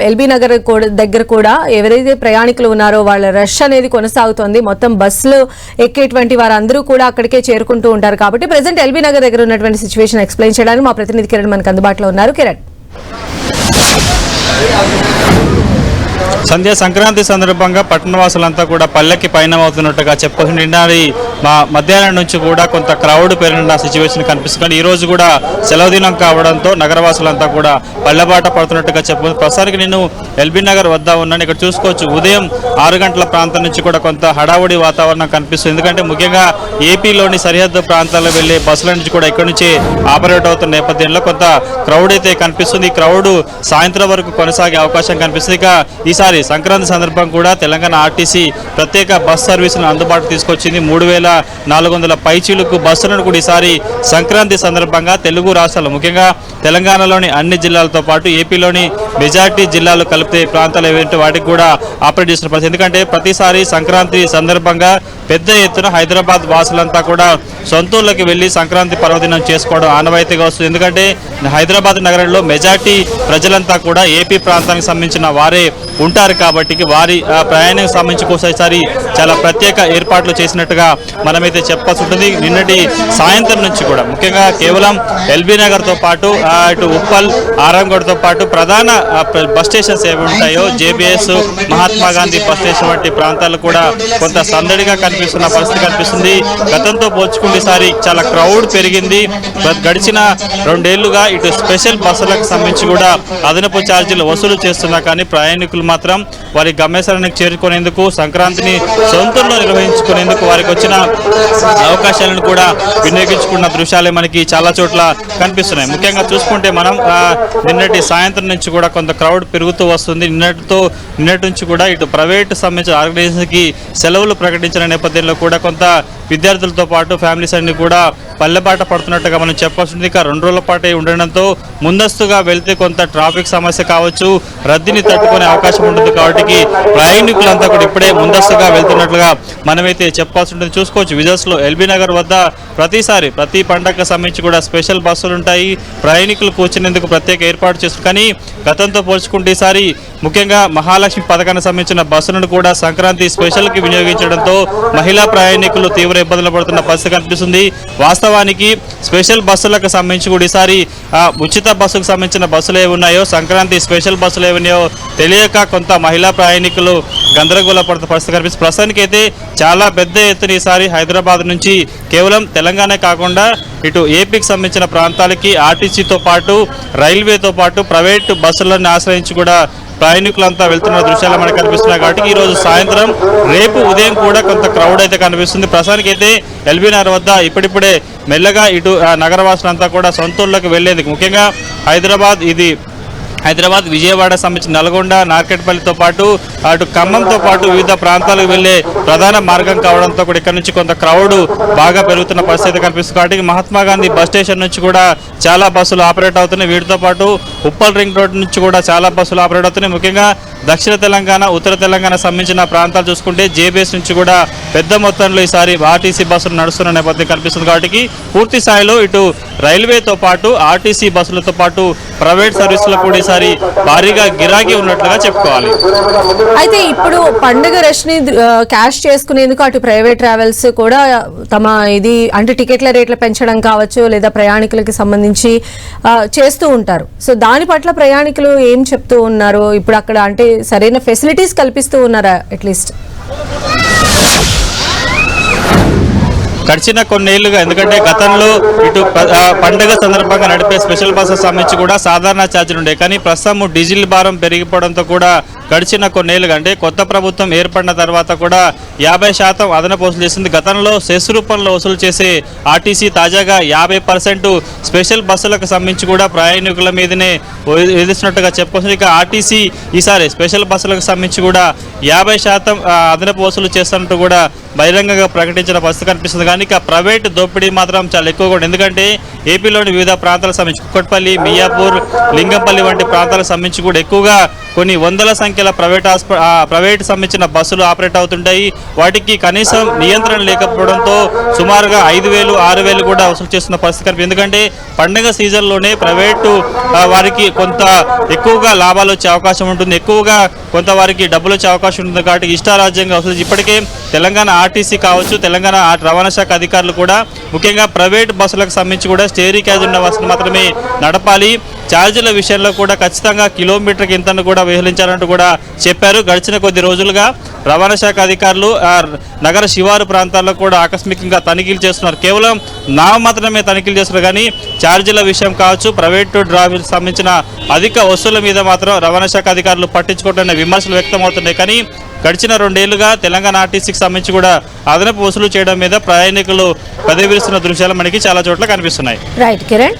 LB Nagar దగ్గర కూడా ఎవరైతే ప్రయాణికులు ఉన్నారో వాళ్ళ రష్ అనేది కొనసాగుతోంది. మొత్తం బస్సులు ఎక్కేటువంటి వారందరూ కూడా అక్కడికే చేరుకుంటూ ఉంటారు. కాబట్టి ప్రెసెంట్ ఎల్బీ నగర్ దగ్గర ఉన్నటువంటి సిచ్యువేషన్ ఎక్స్ప్లెయిన్ చేయడానికి మా ప్రతినిధి కిరణ్ మనకు అందుబాటులో ఉన్నారు. కిరణ్, సంధ్య సంక్రాంతి సందర్భంగా పట్టణవాసులంతా కూడా పల్లెకి పయనమవుతున్నట్టుగా చెప్పుకోవచ్చు. నిన్నటి మధ్యాహ్నం నుంచి కూడా కొంత క్రౌడ్ పెరిగిన సిచ్యువేషన్ కనిపిస్తుంది. కానీ ఈ రోజు కూడా సెలవు దినం కావడంతో నగరవాసులంతా కూడా పల్లెబాట పడుతున్నట్టుగా చెప్పుకోవచ్చు. ప్రస్తుతానికి నేను ఎల్బీ నగర్ వద్ద ఉన్నాను. ఇక్కడ చూసుకోవచ్చు, ఉదయం 6 గంటల ప్రాంతం నుంచి కూడా కొంత హడావుడి వాతావరణం కనిపిస్తుంది. ఎందుకంటే ముఖ్యంగా ఏపీలోని సరిహద్దు ప్రాంతాల్లో వెళ్లే బస్సుల నుంచి కూడా ఇక్కడ నుంచి ఆపరేట్ అవుతున్న నేపథ్యంలో కొంత క్రౌడ్ అయితే కనిపిస్తుంది. ఈ క్రౌడ్ సాయంత్రం వరకు కొనసాగే అవకాశం కనిపిస్తుంది. ఇక ఈసారి సంక్రాంతి సందర్భం కూడా తెలంగాణ ఆర్టీసీ ప్రత్యేక బస్ సర్వీసులను అందుబాటు తీసుకొచ్చింది. 3400 పైచీలకు బస్సులను కూడా ఈసారి సంక్రాంతి సందర్భంగా తెలుగు రాష్ట్రాలు ముఖ్యంగా తెలంగాణలోని అన్ని జిల్లాలతో పాటు ఏపీలోని మెజార్టీ జిల్లాలు కలిపితే ప్రాంతాలు ఏవైతే వాటికి కూడా ఆపరేట్ చేసిన పరిస్థితి. ఎందుకంటే ప్రతిసారి సంక్రాంతి సందర్భంగా పెద్ద ఎత్తున హైదరాబాద్ వాసులంతా కూడా సొంతూళ్ళకి వెళ్లి సంక్రాంతి పర్వదినం చేసుకోవడం ఆనవాయితీగా వస్తుంది. ఎందుకంటే హైదరాబాద్ నగరంలో మెజార్టీ ప్రజలంతా కూడా ఏపీ ప్రాంతానికి సంబంధించిన వారే ఉంటారు. కాబట్టి వారి ప్రయాణానికి సంబంధించి కోసం ఈసారి చాలా ప్రత్యేక ఏర్పాట్లు చేసినట్టుగా మనమైతే చెప్పాల్సి ఉంటుంది. నిన్నటి సాయంత్రం నుంచి కూడా ముఖ్యంగా కేవలం ఎల్బీ నగర్తో పాటు ఇటు ఉప్పల్, ఆరంగడ్తో పాటు ప్రధాన బస్ స్టేషన్స్ ఏవి ఉంటాయో JBS, Mahatma Gandhi bus station వంటి ప్రాంతాలు కూడా కొంత సందడిగా కనిపిస్తున్న పరిస్థితి కనిపిస్తుంది. గతంతో పోల్చుకుంటే ఈసారి చాలా క్రౌడ్ పెరిగింది. గడిచిన 2 ఏళ్లుగా ఇటు స్పెషల్ బస్సులకు సంబంధించి కూడా అదనపు ఛార్జీలు వసూలు చేస్తున్నా కానీ ప్రయాణికులు మాత్రం వారి గమ్యస్థానానికి చేరుకునేందుకు, సంక్రాంతిని సొంతంలో నిర్వహించుకునేందుకు వారికి వచ్చిన అవకాశాలను కూడా వినియోగించుకున్న దృశ్యాలే మనకి చాలా చోట్ల కనిపిస్తున్నాయి. ముఖ్యంగా చూసుకుంటే మనం నిన్నటి సాయంత్రం నుంచి కూడా కొంత క్రౌడ్ పెరుగుతూ వస్తుంది. నిన్నటి నుంచి కూడా ఇటు ప్రైవేట్ సంబంధించిన ఆర్గనైజేషన్కి సెలవులు ప్రకటించిన నేపథ్యంలో కూడా కొంత విద్యార్థులతో పాటు ఫ్యామిలీస్ అన్ని కూడా పల్లెబాట పడుతున్నట్టుగా మనం చెప్పాల్సింది. ఇక 2 రోజుల పాటు ఉండడంతో ముందస్తుగా వెళ్తే కొంత ట్రాఫిక్ సమస్య కావచ్చు, రద్దీని తట్టుకునే అవకాశం ఉంటుంది. కాబట్టి ప్రయాణికులంతా కూడా ఇప్పుడే ముందస్తుగా వెళ్తున్నట్లుగా మనమైతే చెప్పాల్సి ఉంటుంది. చూసుకోవచ్చు, విజువల్స్లో ఎల్బీ నగర్ వద్ద ప్రతి పండగకు సంబంధించి కూడా స్పెషల్ బస్సులు ఉంటాయి. ప్రయాణికులు కూర్చునేందుకు ప్రత్యేక ఏర్పాటు చేస్తారు. కానీ గతంతో పోల్చుకుంటే ఈసారి ముఖ్యంగా మహాలక్ష్మి పథకానికి సంబంధించిన బస్సులను కూడా సంక్రాంతి స్పెషల్కి వినియోగించడంతో మహిళా ప్రయాణికులు తీవ్ర ఇబ్బందులు పడుతున్న పరిస్థితి కనిపిస్తుంది. వాస్తవానికి స్పెషల్ బస్సులకు సంబంధించి కూడా ఈసారి ఉచిత బస్సుకు సంబంధించిన బస్సులు ఏవి ఉన్నాయో, సంక్రాంతి స్పెషల్ బస్సులు ఏమున్నాయో తెలియక కొంత మహిళా ప్రయాణికులు గందరగోళ పడుతున్న పరిస్థితి కనిపిస్తుంది. ప్రస్తుతానికి అయితే చాలా పెద్ద ఎత్తున ఈసారి హైదరాబాద్ నుంచి కేవలం తెలంగాణ కాకుండా ఇటు ఏపీకి సంబంధించిన ప్రాంతాలకి ఆర్టీసీతో పాటు రైల్వేతో పాటు ప్రైవేటు బస్సులను ఆశ్రయించి కూడా ప్రయాణికులంతా వెళ్తున్న దృశ్యాలు మనకు కనిపిస్తున్నాయి. కాబట్టి ఈరోజు సాయంత్రం, రేపు ఉదయం కూడా కొంత క్రౌడ్ అయితే కనిపిస్తుంది. ప్రస్తుతానికి అయితే ఎల్బీ నగర్ వద్ద ఇప్పుడిప్పుడే మెల్లగా ఇటు నగరవాసులంతా కూడా సొంతూళ్ళకి వెళ్లేందుకు ముఖ్యంగా హైదరాబాద్, విజయవాడ సంబంధించిన నల్గొండ, నార్కెట్పల్లితో పాటు అటు ఖమ్మంతో పాటు వివిధ ప్రాంతాలకు వెళ్లే ప్రధాన మార్గం కావడంతో కూడా ఇక్కడ నుంచి కొంత క్రౌడ్ బాగా పెరుగుతున్న పరిస్థితి కనిపిస్తుంది. కాబట్టి మహాత్మా గాంధీ బస్ స్టేషన్ నుంచి కూడా చాలా బస్సులు ఆపరేట్ అవుతున్నాయి. వీటితో పాటు ఉప్పల్ రింగ్ రోడ్ నుంచి కూడా చాలా బస్సులు ఆపరేట్ అవుతున్నాయి. ముఖ్యంగా దక్షిణ తెలంగాణ, ఉత్తర తెలంగాణ సంబంధించిన ప్రాంతాలు చూసుకుంటే జేబీఎస్ నుంచి కూడా పెద్ద మొత్తంలో ఈసారి ఆర్టీసీ బస్సులు నడుస్తున్న నేపథ్యం కనిపిస్తుంది. కాబట్టి పూర్తి స్థాయిలో ఇటు రైల్వేతో పాటు ఆర్టీసీ బస్సులతో పాటు ప్రైవేట్ సర్వీసులకు కూడా ఈసారి భారీగా గిరాకీ ఉన్నట్లుగా చెప్పుకోవాలి. అయితే ఇప్పుడు పండుగ రష్ ని క్యాష్ చేసుకునేందుకు అటు ప్రైవేట్ ట్రావెల్స్ కూడా తమ అంటే టికెట్ల రేట్లు పెంచడం కావచ్చు, లేదా ప్రయాణికులకి సంబంధించి చేస్తూ ఉంటారు. సో దాని పట్ల ప్రయాణికులు ఏం చెప్తూ ఉన్నారు? ఇప్పుడు అక్కడ అంటే సరైన ఫెసిలిటీస్ కల్పిస్తూ ఉన్నారా? అట్లీస్ట్ గడిచిన కొన్నేళ్లుగా, ఎందుకంటే గతంలో ఇటు పండుగ సందర్భంగా నడిపే స్పెషల్ బస్సెస్ సంబంధించి కూడా సాధారణ ఛార్జీలు ఉండే. కానీ ప్రస్తుతం డీజిల్ భారం పెరిగిపోవడంతో కూడా గడిచిన కొన్నేళ్లుగా, అంటే కొత్త ప్రభుత్వం ఏర్పడిన తర్వాత కూడా 50% అదనపు వసూలు చేసింది. గతంలో సెస్ రూపంలో వసూలు చేసే ఆర్టీసీ తాజాగా 50% స్పెషల్ బస్సులకు సంబంధించి కూడా ప్రయాణికుల మీదనే విధిస్తున్నట్టుగా చెప్పుకోవచ్చు. ఇక ఆర్టీసీ ఈసారి స్పెషల్ బస్సులకు సంబంధించి కూడా 50% అదనపు వసూలు చేస్తున్నట్టు కూడా బహిరంగంగా ప్రకటించిన పరిస్థితి కనిపిస్తుంది. కానీ కానీ ఇక ప్రైవేట్ దోపిడీ మాత్రం చాలా ఎక్కువగా ఉంటుంది. ఎందుకంటే ఏపీలోని వివిధ ప్రాంతాలకు సంబంధించి కుక్కట్పల్లి, మియాపూర్, లింగంపల్లి వంటి ప్రాంతాలకు సంబంధించి కూడా ఎక్కువగా కొన్ని వందల సంఖ్యల ప్రైవేట్ సంబంధించిన బస్సులు ఆపరేట్ అవుతుంటాయి. వాటికి కనీసం నియంత్రణ లేకపోవడంతో సుమారుగా 5,000, 6,000 కూడా వసూలు చేస్తున్న పరిస్థితి కనిపిస్తుంది. ఎందుకంటే పండుగ సీజన్లోనే ప్రైవేటు వారికి కొంత ఎక్కువగా లాభాలు వచ్చే అవకాశం ఉంటుంది, ఎక్కువగా కొంత వారికి డబ్బులు వచ్చే అవకాశం ఉంటుంది. కాబట్టి ఇష్టారాజ్యంగా వసూలు ఇప్పటికే తెలంగాణ ఆర్టీసీ కావచ్చు, తెలంగాణ రవాణా శాఖ అధికారులు కూడా ముఖ్యంగా ప్రైవేట్ బస్సులకు సంబంధించి కూడా స్టేరీ క్యాజ్ ఉన్న బస్సులు మాత్రమే నడపాలి, ఛార్జీల విషయంలో కూడా ఖచ్చితంగా కిలోమీటర్కి ఇంతను కూడా వహించాలంటూ కూడా చెప్పారు. గడిచిన కొద్ది రోజులుగా రవాణా శాఖ అధికారులు నగర శివారు ప్రాంతాల్లో కూడా ఆకస్మికంగా తనిఖీలు చేస్తున్నారు. కేవలం మాత్రమే తనిఖీలు చేస్తున్నారు కానీ ఛార్జీల విషయం కావచ్చు, ప్రైవేటు డ్రైవర్లకు సంబంధించిన అధిక వసూళ్ల మీద మాత్రం రవాణా శాఖ అధికారులు పట్టించుకోవడం విమర్శలు వ్యక్తమవుతున్నాయి. కానీ గడిచిన 2 ఏళ్లుగా తెలంగాణ ఆర్టీసీకి సంబంధించి కూడా అదనపు వసూలు చేయడం మీద ప్రయాణికులు పదవిస్తున్న దృశ్యాలు మనకి చాలా చోట్ల కనిపిస్తున్నాయి. రైట్ కిరణ్.